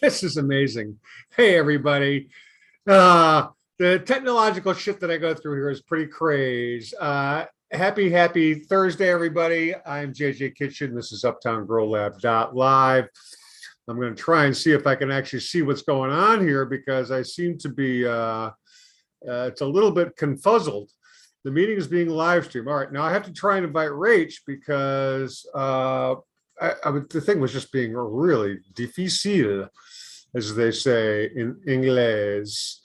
This is amazing. Hey, everybody. The technological shit that I go through here is pretty crazy. Happy Thursday, everybody. I'm JJ Kitchen. This is Uptown Grow Lab Live. I'm going to try and see if I can actually see what's going on here because I seem to be, it's a little bit confuzzled. The meeting is being live streamed. All right, now I have to try and invite Rach because the thing was just being really difficile, as they say in English.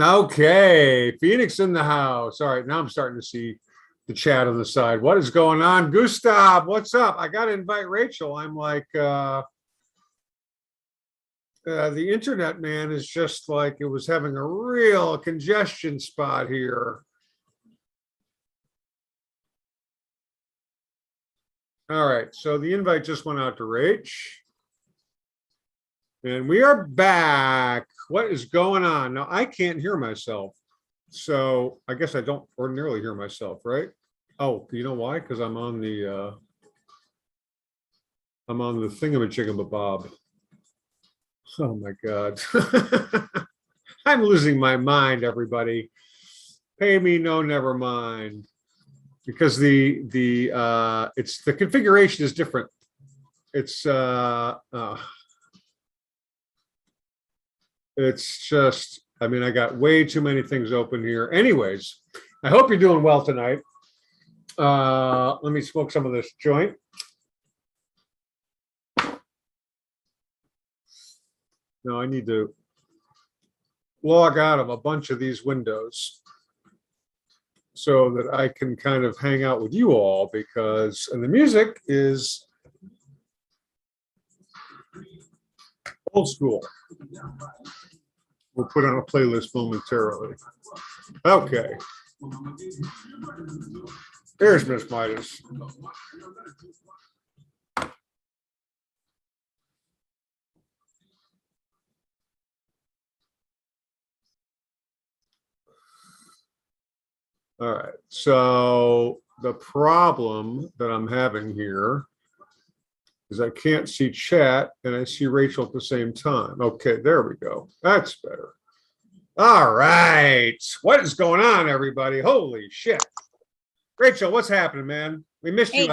Okay, Phoenix in the house. All right, now I'm starting to see the chat on the side. What is going on? Gustav, what's up? I got to invite Rachel. I'm like, the internet, man, is just like it was having a real congestion spot here. All right, so the invite just went out to Rach. And we are back. What is going on? Now, I can't hear myself. So I guess I don't ordinarily hear myself, right? Oh, you know why? Because I'm on the thingamajigamabob. Oh my God. I'm losing my mind, everybody. Pay me no, never mind. Because the configuration is different. It's just, I mean, I got way too many things open here. Anyways, I hope you're doing well tonight. Let me smoke some of this joint. No, I need to log out of a bunch of these windows so that I can kind of hang out with you all because, and the music is old school. We'll put on a playlist momentarily. Okay. There's Miss Midas. All right. So the problem that I'm having here is I can't see chat and I see Rachel at the same time. Okay, there we go. That's better. All right. What is going on, everybody? Holy shit. Rachel, what's happening, man? We missed you.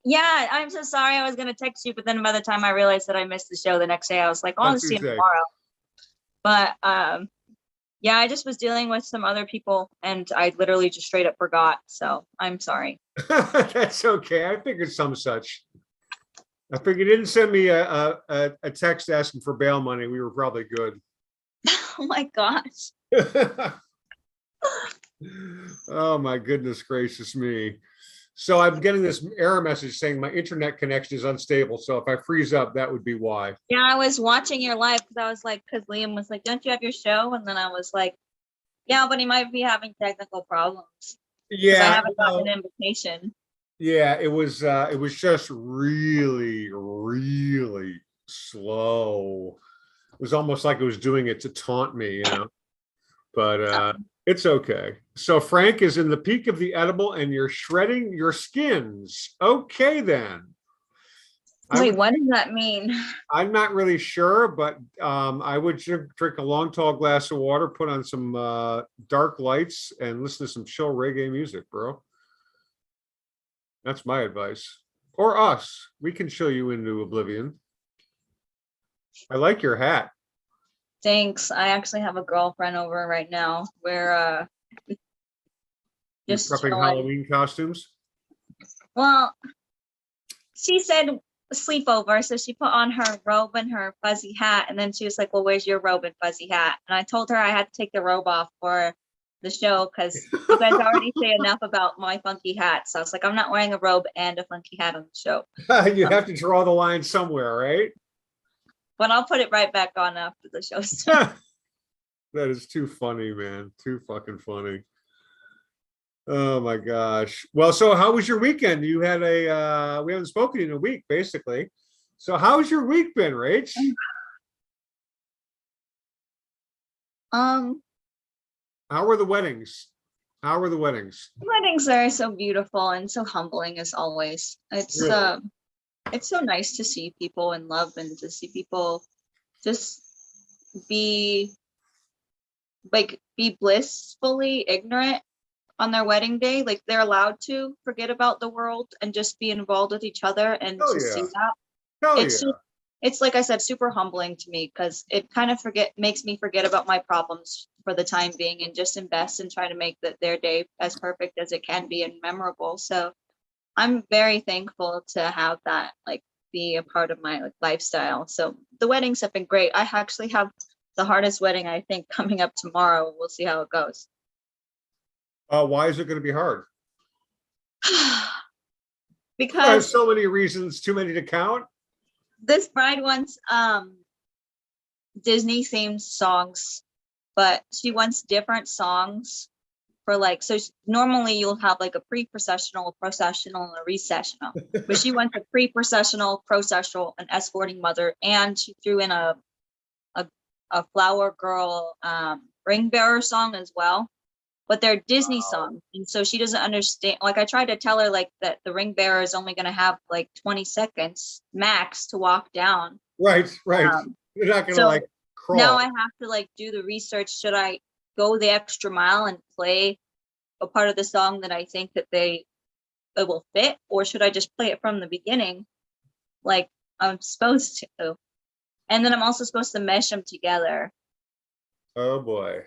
Yeah, I'm so sorry. I was going to text you, but then by the time I realized that I missed the show the next day, I was like, oh, I'll see you tomorrow. But yeah, I just was dealing with some other people and I literally just straight up forgot. So I'm sorry. That's okay. I figured some such. I figured you didn't send me a text asking for bail money. We were probably good. Oh my gosh. Oh my goodness gracious me. So I'm getting this error message saying my internet connection is unstable. So if I freeze up, that would be why. Yeah, I was watching your live because I was like, because Liam was like, don't you have your show? And then I was like, yeah, but he might be having technical problems. Yeah. I haven't gotten an invitation. Yeah, it was just really, really slow. It was almost like it was doing it to taunt me, you know. But it's okay. So Frank is in the peak of the edible and you're shredding your skins. Okay, then. Wait, what does that mean? I'm not really sure, but I would drink a long, tall glass of water, put on some dark lights, and listen to some chill reggae music, bro. That's my advice. Or us. We can chill you into oblivion. I like your hat. Thanks. I actually have a girlfriend over right now. We're just prepping Halloween costumes. Well, she said sleepover, so she put on her robe and her fuzzy hat, and then she was like, well, where's your robe and fuzzy hat? And I told her I had to take the robe off for the show because you guys already say enough about my funky hat. So I was like, I'm not wearing a robe and a funky hat on the show. You have to draw the line somewhere, right? But I'll put it right back on after the show. That is too funny, man. Too fucking funny. Oh my gosh. Well, so how was your weekend? You had we haven't spoken in a week, basically. So how's your week been, Rach? How were the weddings? How were the weddings? Weddings are so beautiful and so humbling as always. It's really? It's so nice to see people in love and to see people just be be blissfully ignorant on their wedding day. Like they're allowed to forget about the world and just be involved with each other, and Hell to see yeah. that, Hell it's yeah. it's like I said, super humbling to me, because it kind of makes me forget about my problems for the time being and just invest and try to make their day as perfect as it can be and memorable. So I'm very thankful to have that like be a part of my like lifestyle. So the weddings have been great. I actually have the hardest wedding I think coming up tomorrow. We'll see how it goes. Why is it going to be hard? Because So many reasons, too many to count. this bride wants Disney themed songs, but she wants different songs for like, so normally you'll have like a pre-processional, a processional, and a recessional, but she wants a pre-processional, processional, an escorting mother, and she threw in a flower girl ring bearer song as well, but they're Disney songs. And so she doesn't understand. Like I tried to tell her like that the ring bearer is only going to have like 20 seconds max to walk down. Right. Um, You're not going to so like now crawl. I have to like do the research. Should I go the extra mile and play a part of the song that I think that it will fit, or should I just play it from the beginning like I'm supposed to? And then I'm also supposed to mesh them together. Oh boy.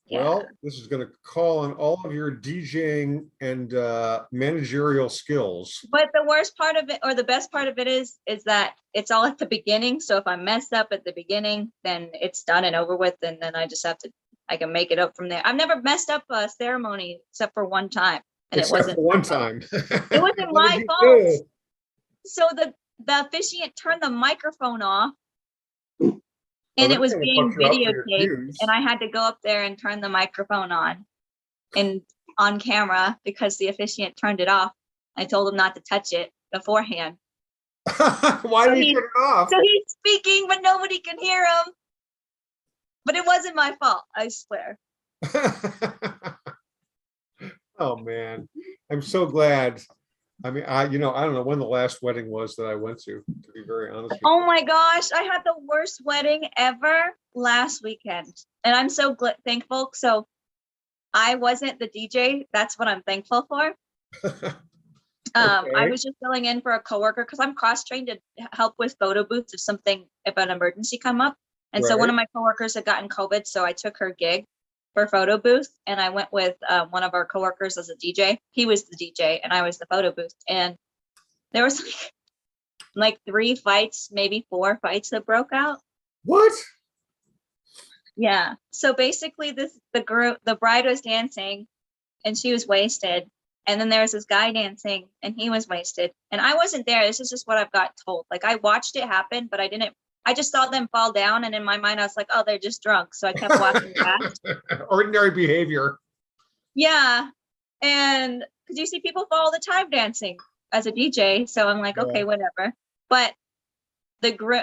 Yeah. Well, this is going to call on all of your DJing and managerial skills. But the worst part of it, or the best part of it is that it's all at the beginning. So if I mess up at the beginning, then it's done and over with, and then I can make it up from there. I've never messed up a ceremony except for one time, and Except for one time. it wasn't What did my you fault. do? So the officiant turned the microphone off, Oh, and it they're was going to being fuck you up for your videotaped, cues. and I had to go up there and turn the microphone on and on camera because the officiant turned it off. I told him not to touch it beforehand. Why did you turn it off? So he's speaking, but nobody can hear him. But it wasn't my fault, I swear. Oh man, I'm so glad. I mean, I don't know when the last wedding was that I went to be very honest with Oh you. my gosh, I had the worst wedding ever last weekend. And I'm so thankful. So I wasn't the DJ. That's what I'm thankful for. I was just filling in for a coworker because I'm cross-trained to help with photo booths if an emergency come up. And so one of my coworkers had gotten COVID, so I took her gig for photo booth, and I went with one of our coworkers as a DJ. He was the DJ, and I was the photo booth. And there was like 3 fights, maybe 4 fights that broke out. What? Yeah. So basically, the bride was dancing, and she was wasted. And then there was this guy dancing, and he was wasted. And I wasn't there. This is just what I've got told. Like I watched it happen, but I just saw them fall down. And in my mind, I was like, oh, they're just drunk. So I kept walking past. Ordinary behavior. Yeah. And because you see people fall all the time dancing as a DJ. So I'm like, okay, whatever. But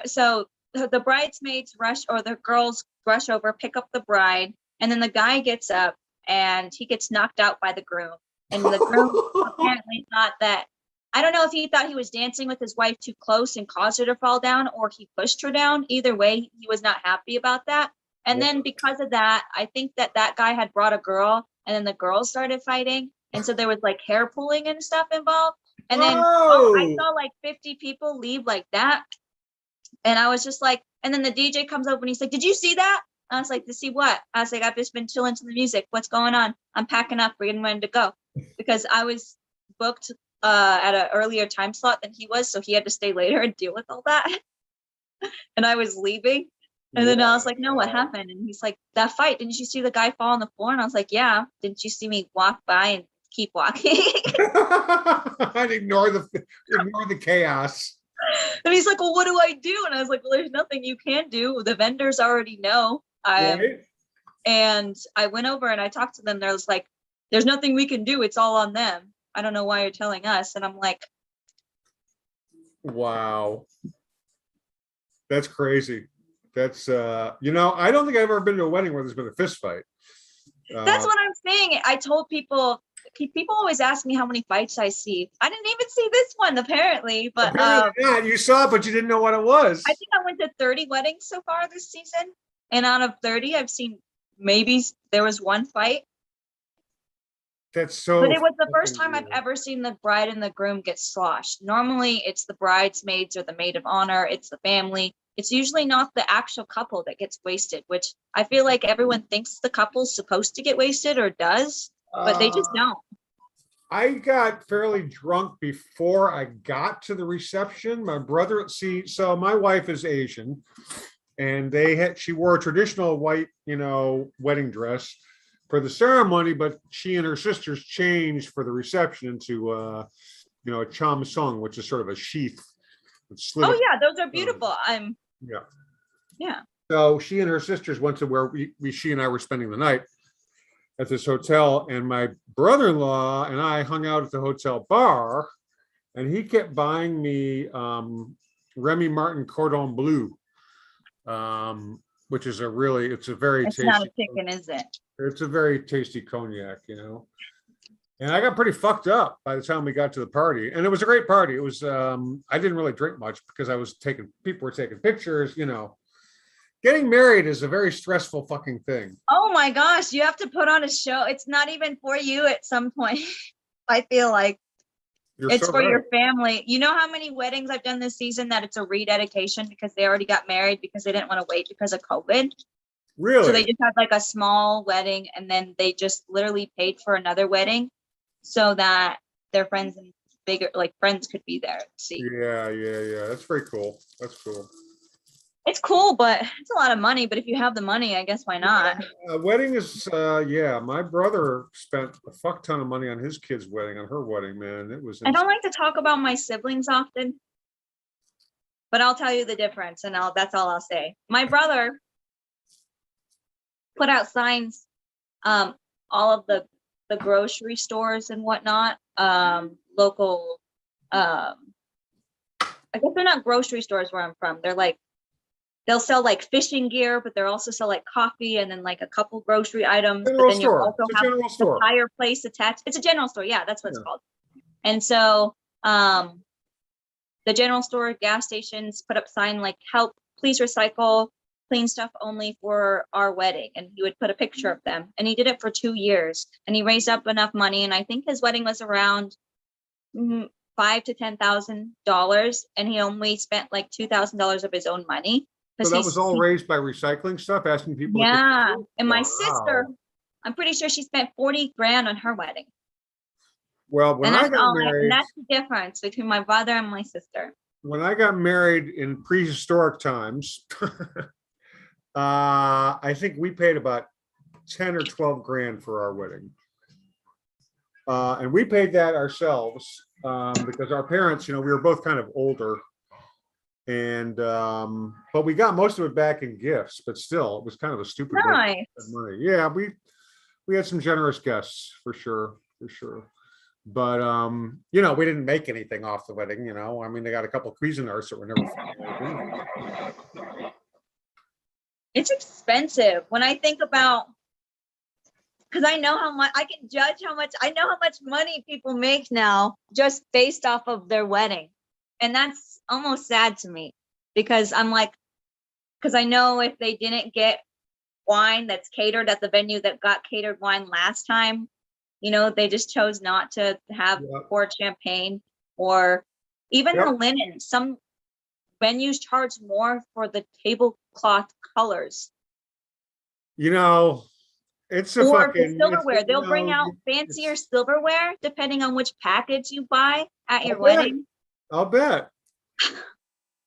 so the bridesmaids rush, or the girls rush over, pick up the bride. And then the guy gets up and he gets knocked out by the groom. And the groom apparently thought that, I don't know if he thought he was dancing with his wife too close and caused her to fall down, or he pushed her down. Either way, he was not happy about that. And then because of that, I think that guy had brought a girl, and then the girls started fighting. And so there was like hair pulling and stuff involved. And then I saw like 50 people leave like that. And I was just like, and then the DJ comes up and he's like, did you see that? I was like, to see what? I was like, I've just been chilling to the music. What's going on? I'm packing up. We're getting ready to go. Because I was booked at an earlier time slot than he was. So he had to stay later and deal with all that. And I was leaving. And then I was like, no, what happened? And he's like, that fight. Didn't you see the guy fall on the floor? And I was like, yeah. Didn't you see me walk by and keep walking? I'd ignore the chaos. And he's like, well, what do I do? And I was like, well, there's nothing you can do. The vendors already know. Right? And I went over and I talked to them. There was like, there's nothing we can do. It's all on them. I don't know why you're telling us. And I'm like, wow. That's crazy. That's I don't think I've ever been to a wedding where there's been a fist fight. that's what I'm saying. I told people people always ask me how many fights I see. I didn't even see this one apparently, but Apparently not. You saw it, but you didn't know what it was. I think I went to 30 weddings so far this season, and out of 30, I've seen maybe there was one fight. That's so. But it was the first fucking time I've weird. ever seen the bride and the groom get sloshed. Normally, it's the bridesmaids or the maid of honor. It's the family. It's usually not the actual couple that gets wasted, which I feel like everyone thinks the couple's supposed to get wasted or does, but they just don't. I got fairly drunk before I got to the reception. My brother, so my wife is Asian, and she wore a traditional white, wedding dress for the ceremony, but she and her sisters changed for the reception into, a cham sung, which is sort of a sheath. Oh yeah, those are beautiful. Yeah. So she and her sisters went to where she and I were spending the night at this hotel, and my brother-in-law and I hung out at the hotel bar, and he kept buying me Remy Martin Cordon Bleu, which is it's a very It's tasty. not a chicken, is it? It's a very tasty cognac, And I got pretty fucked up by the time we got to the party, and it was a great party. It was I didn't really drink much because people were taking pictures, Getting married is a very stressful fucking thing. Oh my gosh, you have to put on a show. It's not even for you at some point. I feel like it's so for right. your family. You know how many weddings I've done this season that it's a rededication because they already got married because they didn't want to wait because of COVID. Really? So they just had like a small wedding, and then they just literally paid for another wedding so that their friends and friends could be there to see. Yeah. That's very cool. That's cool. It's cool, but it's a lot of money. But if you have the money, I guess why not? A wedding is, my brother spent a fuck ton of money on his kid's wedding, on her wedding, man. It was. I don't like to talk about my siblings often, but I'll tell you the difference, and that's all I'll say. My brother put out signs, all of the grocery stores and whatnot, local, I guess they're not grocery stores where I'm from. They're like, they'll sell like fishing gear, but they'll also sell like coffee and then like a couple grocery items. General but then you store. also It's a have general the store. tire place attached. It's a general store. Yeah, that's what it's Yeah. called. And so the general store, gas stations put up sign like, help, please recycle, clean stuff only for our wedding. And he would put a picture of them. And he did it for 2 years. And he raised up enough money. And I think his wedding was around $5,000 to $10,000. And he only spent like $2,000 of his own money. So that was all raised by recycling stuff, asking people. Yeah. And my Wow. sister, I'm pretty sure she spent 40 grand on her wedding. Well, when I got married, and that's the difference between my brother and my sister. when I got married in prehistoric times, I think we paid about 10 or 12 grand for our wedding. And we paid that ourselves because our parents, we were both kind of older. And but we got most of it back in gifts, but still it was kind of a stupid way to Nice. spend money. Yeah, we had some generous guests for sure. But we didn't make anything off the wedding, I mean, they got a couple of Cuisinarts that were never. It's expensive when I think about, because I know how much I can judge I know how much money people make now just based off of their wedding. And that's almost sad to me because I'm like, because I know if they didn't get wine that's catered at the venue that got catered wine last time, they just chose not to have poured champagne, or even the linen. Some venues charge more for the tablecloth colors. It's a or fucking the silverware. They'll bring out fancier silverware depending on which package you buy at your wedding. I'll bet.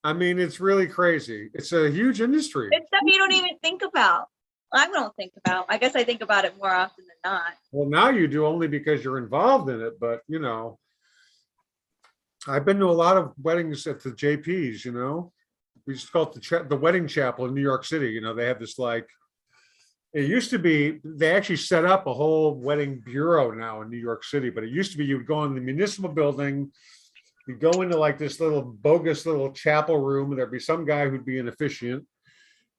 I mean, it's really crazy. It's a huge industry. It's stuff you don't even think about. I don't think about. I guess I think about it more often than not. Well, now you do, only because you're involved in it. But I've been to a lot of weddings at the JPs. We just call it the wedding chapel in New York City. They have this it used to be, they actually set up a whole wedding bureau now in New York City, but it used to be you would go in the municipal building, you'd go into like this little bogus little chapel room, and there'd be some guy who'd be an officiant.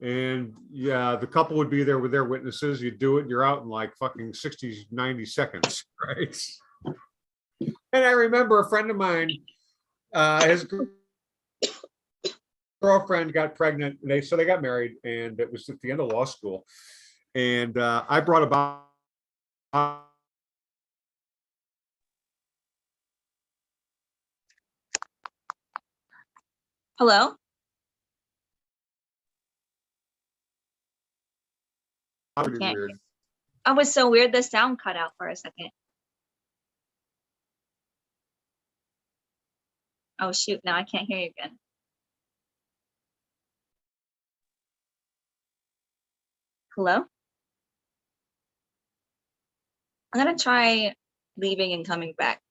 And yeah, the couple would be there with their witnesses. You do it, you're out in like fucking 60, 90 seconds, right? And I remember a friend of mine, his girlfriend got pregnant. So they got married, and it was at the end of law school. And I brought about Hello? pretty Can't. weird. Oh, it was so weird. The sound cut out for a second. Oh shoot! Now I can't hear you again. Hello? I'm gonna try leaving and coming back.